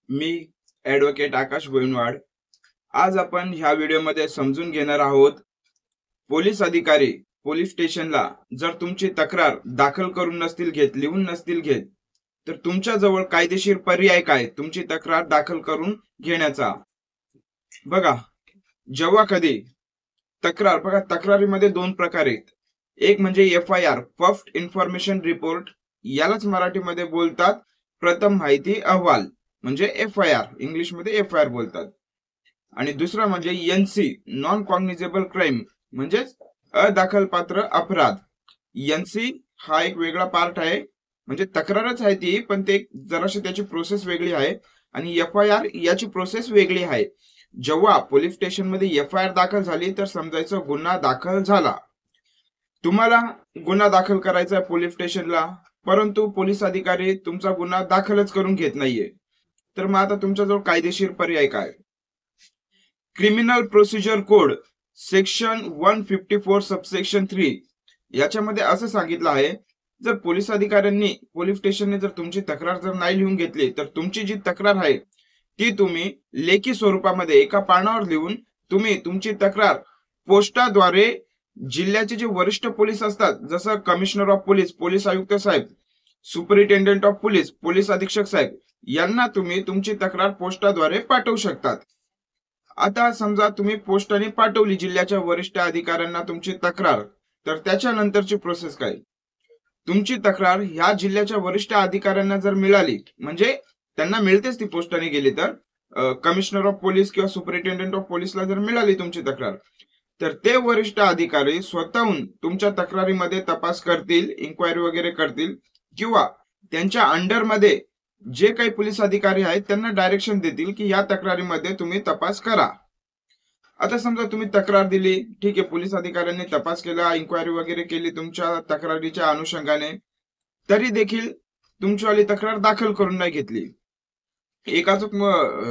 मी advocate आकाश गोविंदवाड। आज आपण ह्या व्हिडिओमध्ये समजून घेणार आहोत, पोलीस अधिकारी पोलीस स्टेशनला जर तुमची तक्रार दाखल करून नसतील घेत, लिहून नसतील घेत, तर तुमच्या जवळ कायदेशीर पर्याय काय तुमची तक्रार दाखल करून घेण्याचा। बघा, जेव्हा कधी तक्रार बघा, तक्रारीमध्ये दोन प्रकार आहेत। एक म्हणजे FIR, फर्स्ट इन्फॉर्मेशन रिपोर्ट, यालाच मराठीमध्ये बोलतात प्रथम माहिती अहवाल, म्हणजे FIR, इंग्लिश मध्ये FIR बोलतात। आणि दुसरा म्हणजे NC, नॉन कॉग्निजेबल क्राइम, म्हणजे अदाखलपात्र अपराध। NC हा एक वेगळा पार्ट आहे, म्हणजे तक्रारच आहे ती, पण ते जराशी त्याची प्रोसेस वेगळी आहे। आणि FIR याची प्रोसेस वेगळी आहे। जेव्हा पोलीस स्टेशन मध्ये FIR दाखल झाली तर समजायचं गुन्हा दाखल झाला। तुम्हाला गुन्हा दाखल करायचा आहे पोलीस स्टेशनला, परंतु पोलीस अधिकारी तुमचा गुन्हा दाखलच करून घेत नाहीये, तर मग आता तुमच्याजवळ कायदेशीर पर्याय काय? Criminal procedure code section 154 subsection 3 याच्यामध्ये असं सांगितलं आहे, जर पोलीस अधिकाऱ्यांनी पोलीस स्टेशनने जर तुमची तक्रार जर नाही लिहून घेतली, तर तुमची जी तक्रार आहे ती तुम्ही लेखी स्वरूपामध्ये एका पानावर लिहून तुम्ही तुमची तक्रार पोस्टाद्वारे जिल्ह्याचे जे वरिष्ठ पोलीस असतात, जसं कमिशनर ऑफ पोलीस, पोलीस आयुक्त साहेब, सुपरिटेंडेंट ऑफ पोलीस, पोलीस अधीक्षक साहेब, यांना तुम्ही तुमची तक्रार पोस्टाद्वारे पाठवू शकतात। आता समजा तुम्ही पोस्टाने पाठवली जिल्ह्याच्या वरिष्ठ अधिकाऱ्यांना तुमची तक्रार, तर त्याच्यानंतरची प्रोसेस काय? तुमची तक्रार ह्या जिल्ह्याच्या वरिष्ठ अधिकाऱ्यांना जर मिळाली, म्हणजे त्यांना मिळतेच ती पोस्टाने गेली तर, कमिशनर ऑफ पोलीस किंवा सुपरिटेंडेंट ऑफ पोलीसला जर मिळाली तुमची तक्रार, तर ते वरिष्ठ अधिकारी स्वतःहून तुमच्या तक्रारीमध्ये तपास करतील, इन्क्वायरी वगैरे करतील, किंवा त्यांच्या अंडरमध्ये जे काही पोलीस अधिकारी आहेत त्यांना डायरेक्शन देतील की या तक्रारीमध्ये तुम्ही तपास करा। आता समजा तुम्ही तक्रार दिली, ठीक आहे, पोलीस अधिकाऱ्यांनी तपास केला, इन्क्वायरी वगैरे केली तुमच्या तक्रारीच्या अनुषंगाने, तरी देखील तुमचीवाली तक्रार दाखल करून नाही घेतली। एक अजून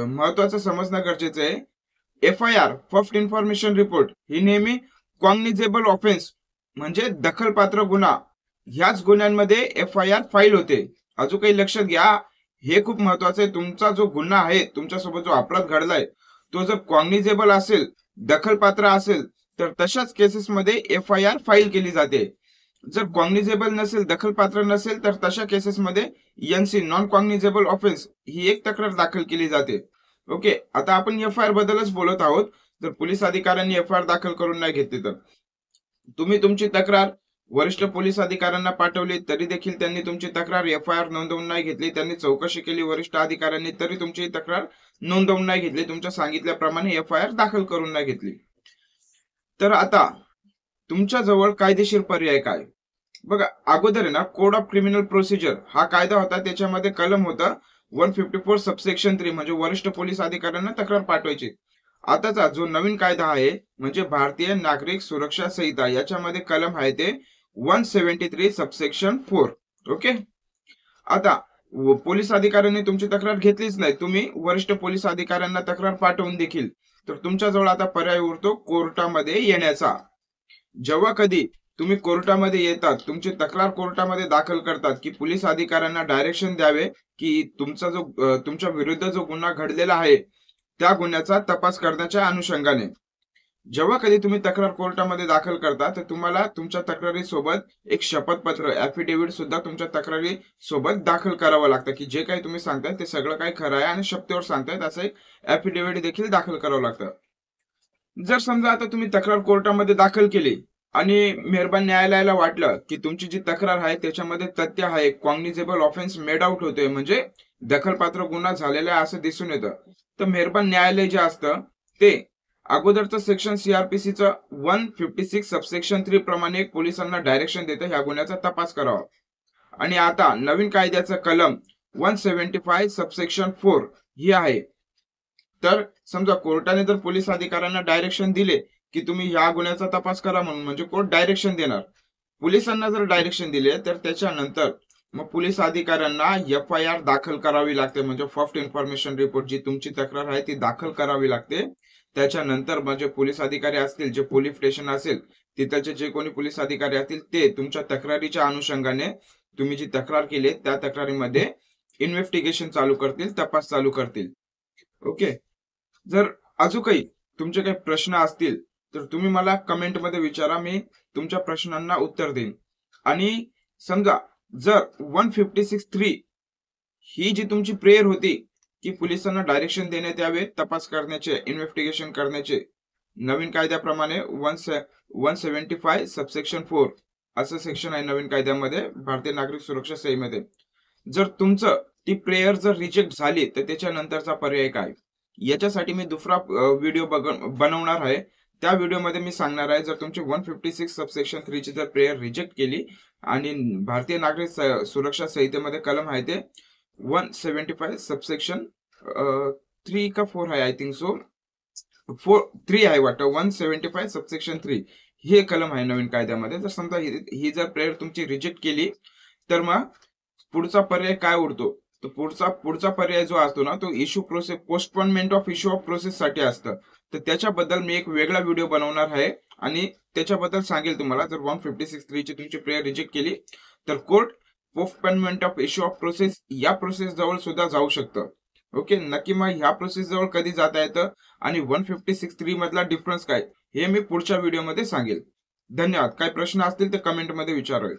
महत्वाचं समजणं गरजेचं आहे, FIR, फर्स्ट इन्फॉर्मेशन रिपोर्ट, ही नेहमी कॉग्निजेबल ऑफेन्स, म्हणजे दखलपात्र गुन्हा, ह्याच गुन्ह्यांमध्ये FIR फाईल होते। अजून काही लक्षात घ्या, हे खूप महत्वाचं आहे, तुमचा जो गुन्हा आहे, तुमच्यासोबत जो अपराध घडलाय, तो जर कॉग्निजेबल असेल, दखलपात्र असेल, तर तशाच केसेसमध्ये FIR फाईल केली जाते। जर कॉग्निजेबल नसेल, दखलपात्र नसेल, तर तशा केसेसमध्ये NC, नॉन कॉग्निजेबल ऑफेन्स, ही एक तक्रार दाखल केली जाते। ओके, आता आपण FIR बद्दलच बोलत आहोत। जर पोलीस अधिकाऱ्यांनी FIR दाखल करून नाही घेतली, तर तुम्ही तुमची तक्रार वरिष्ठ पोलीस अधिकाऱ्यांना पाठवली, तरी देखील त्यांनी तुमची तक्रार FIR नोंदवून नाही घेतली, त्यांनी चौकशी केली वरिष्ठ अधिकाऱ्यांनी, तरी तुमची तक्रार नोंदवून नाही घेतली, तुमच्या सांगितल्याप्रमाणे FIR दाखल करून नाही घेतली, तर आता तुमच्या जवळ कायदेशीर पर्याय काय? बघा, अगोदर आहे ना, कोड ऑफ क्रिमिनल प्रोसिजर हा कायदा होता, त्याच्यामध्ये कलम होता 154 सबसेक्शन 3, म्हणजे वरिष्ठ पोलीस अधिकाऱ्यांना तक्रार पाठवायची। आताचा जो नवीन कायदा आहे, म्हणजे भारतीय नागरिक सुरक्षा संहिता, याच्यामध्ये कलम आहे ते 173 सबसेक्शन 4। ओके, आता पोलीस अधिकाऱ्यांनी तुमची तक्रार घेतलीच नाही, तुम्ही वरिष्ठ पोलीस अधिकाऱ्यांना तक्रार पाठवून देखील, तर तुमच्याजवळ आता पर्याय उरतो कोर्टामध्ये येण्याचा। जेव्हा कधी तुम्ही कोर्टामध्ये येतात, तुमची तक्रार कोर्टामध्ये दाखल करतात की पोलीस अधिकाऱ्यांना डायरेक्शन द्यावे की तुमचा जो तुमच्या विरुद्ध जो गुन्हा घडलेला आहे त्या गुन्ह्याचा तपास करण्याच्या अनुषंगाने, जेव्हा कधी तुम्ही तक्रार कोर्टामध्ये दाखल करता, तर तुम्हाला तुमच्या तक्रारी सोबत एक शपथपत्र, ॲफिडेव्हिट सुद्धा तुमच्या तक्रारी सोबत दाखल करावं लागतं की जे काही तुम्ही सांगताय ते सगळं काही खरं आहे आणि शपथेवर सांगतायत, असं एक ॲफिडेव्हिट देखील दाखल करावं लागतं। जर समजा आता तुम्ही तक्रार कोर्टामध्ये दाखल केली आणि मेहरबान न्यायालयाला वाटलं की तुमची जी तक्रार आहे त्याच्यामध्ये तथ्य आहे, कॉग्निजेबल ऑफेन्स मेड आउट होतोय, म्हणजे दखलपात्र गुन्हा झालेला आहे असं दिसून येतं, तर मेहरबान न्यायालय जे असतं ते अगोदरचं सेक्शन CRPCचं 156 सबसेक्शन 3 प्रमाणे पोलिसांना डायरेक्शन देतं ह्या गुन्ह्याचा तपास करावा। आणि आता नवीन कायद्याचं कलम 175 सबसेक्शन 4 ही आहे, तर समजा कोर्टाने जर पोलीस अधिकाऱ्यांना डायरेक्शन दिले की तुम्ही ह्या गुन्ह्याचा तपास करा म्हणून, म्हणजे कोर्ट डायरेक्शन देणार, पोलिसांना जर डायरेक्शन दिले, तर त्याच्यानंतर मग पोलीस अधिकाऱ्यांना FIR दाखल करावी लागते, म्हणजे फर्स्ट इन्फॉर्मेशन रिपोर्ट, जी तुमची तक्रार आहे ती दाखल करावी लागते। त्याच्यानंतर म्हणजे पोलीस अधिकारी असतील, जे पोलीस स्टेशन असेल तिथलचे जे कोणी पोलीस अधिकारी असतील, ते तुमच्या तक्रारीच्या अनुषंगाने तुम्ही जी तक्रार केली त्या तक्रारीमध्ये इन्व्हेस्टिगेशन चालू करतील, तपास चालू करतील. ओके. जर अजून काही तुमचे काही प्रश्न असतील तर तुम्ही मला कमेंट मध्ये विचारा, मी तुमच्या प्रश्नांना उत्तर देईन. आणि समजा जर 156.3 ही जी तुमची प्रेयर होती की पोलिसांना डायरेक्शन देण्यात यावे तपास करण्याचे, इन्व्हेस्टिगेशन करण्याचे, नवीन कायद्याप्रमाणे 175 सबसेक्शन 4 असं सेक्शन आहे नवीन कायद्यामध्ये भारतीय नागरिक सुरक्षा संहितेमध्ये. जर तुमचं ती प्रेयर जर रिजेक्ट झाली तर त्याच्यानंतरचा पर्याय काय, याच्यासाठी मी दुसरा व्हिडिओ बनवणार आहे. त्या व्हिडिओमध्ये मी सांगणार आहे, जर तुमची 156 सबसेक्शन 3 ची जर प्रेयर रिजेक्ट केली आणि भारतीय नागरिक सुरक्षा संहितेमध्ये कलम आहे ते 175 सबसेक्शन 3 का 4 आहे, आय थिंक सो 3 आहे वाटतं, 175 सबसेक्शन 3 हे कलम आहे नवीन कायद्यामध्ये. जर समजा ही जर प्रेयर तुमची रिजेक्ट केली तर मग पुढचा पर्याय काय उरतो, तर पुढचा पर्याय जो असतो ना तो issue process, postponement of issue of process साठी असतं. तर त्याच्याबद्दल मी एक वेगळा व्हिडिओ बनवणार आहे आणि त्याच्याबद्दल सांगेल तुम्हाला. जर 156.3 ची तुमची प्रेयर रिजेक्ट केली तर court postponement of issue of process या प्रोसेस जवळ सुद्धा जाऊ शकतं. ओके, नक्की मग ह्या प्रोसेस जवळ कधी जाता येतं आणि 156.3 मधला डिफरन्स काय हे मी पुढच्या व्हिडिओमध्ये सांगेल. धन्यवाद. काही प्रश्न असतील तर कमेंट मध्ये विचारूया.